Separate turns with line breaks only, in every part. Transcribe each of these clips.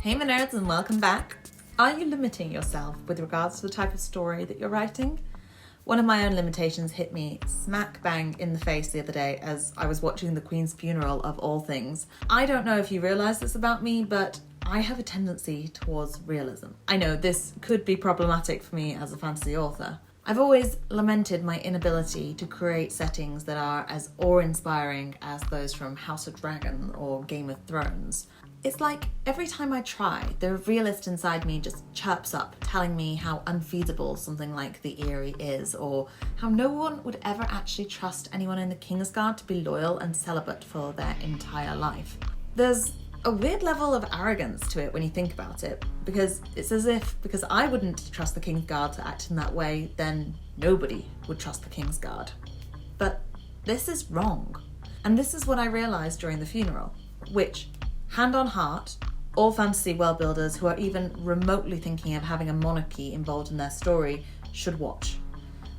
Hey my nerds, and welcome back. Are you limiting yourself with regards to the type of story that you're writing? One of my own limitations hit me smack bang in the face the other day as I was watching the Queen's funeral of all things. I don't know if you realise this about me, but I have a tendency towards realism. I know this could be problematic for me as a fantasy author. I've always lamented my inability to create settings that are as awe-inspiring as those from House of Dragon or Game of Thrones. It's like every time I try, the realist inside me just chirps up, telling me how unfeasible something like the Eyrie is, or how no one would ever actually trust anyone in the Kingsguard to be loyal and celibate for their entire life. There's a weird level of arrogance to it when you think about it, because it's as if, because I wouldn't trust the Kingsguard to act in that way, then nobody would trust the Kingsguard. But this is wrong. And this is what I realised during the funeral, which, hand on heart, all fantasy world builders who are even remotely thinking of having a monarchy involved in their story should watch.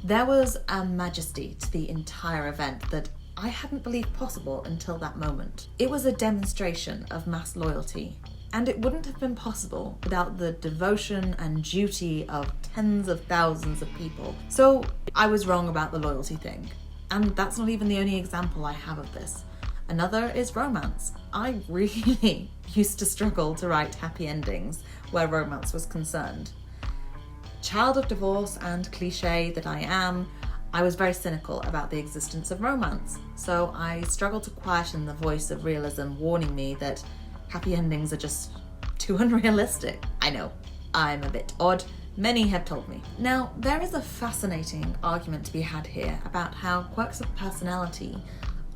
There was a majesty to the entire event that I hadn't believed possible until that moment. It was a demonstration of mass loyalty, and it wouldn't have been possible without the devotion and duty of tens of thousands of people. So I was wrong about the loyalty thing, and that's not even the only example I have of this. Another is romance. I really used to struggle to write happy endings where romance was concerned. Child of divorce and cliche that I am, I was very cynical about the existence of romance. So I struggled to quieten the voice of realism warning me that happy endings are just too unrealistic. I know, I'm a bit odd. Many have told me. Now, there is a fascinating argument to be had here about how quirks of personality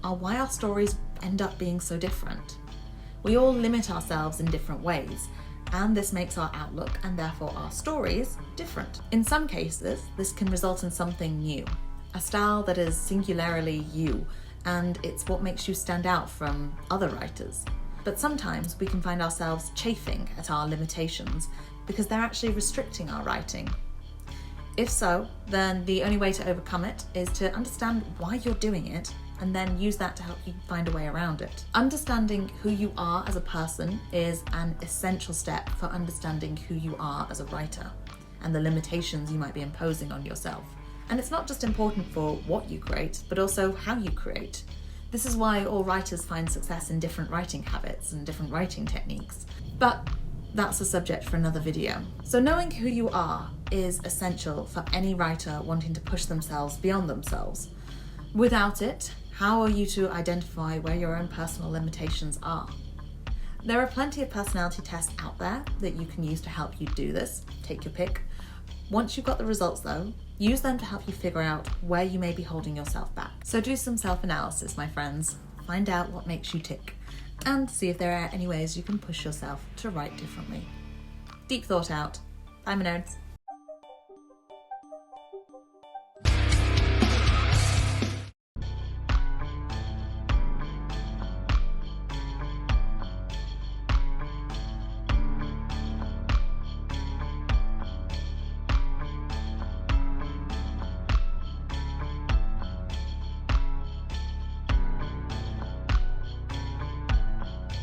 are why our stories end up being so different. We all limit ourselves in different ways, and this makes our outlook and therefore our stories different. In some cases, this can result in something new, a style that is singularly you, and it's what makes you stand out from other writers. But sometimes we can find ourselves chafing at our limitations because they're actually restricting our writing. If so, then the only way to overcome it is to understand why you're doing it and then use that to help you find a way around it. Understanding who you are as a person is an essential step for understanding who you are as a writer and the limitations you might be imposing on yourself. And it's not just important for what you create, but also how you create. This is why all writers find success in different writing habits and different writing techniques. But that's a subject for another video. So knowing who you are is essential for any writer wanting to push themselves beyond themselves. Without it, how are you to identify where your own personal limitations are? There are plenty of personality tests out there that you can use to help you do this. Take your pick. Once you've got the results though, use them to help you figure out where you may be holding yourself back. So do some self-analysis, my friends. Find out what makes you tick, and see if there are any ways you can push yourself to write differently. Deep thought out. Bye, my nerds.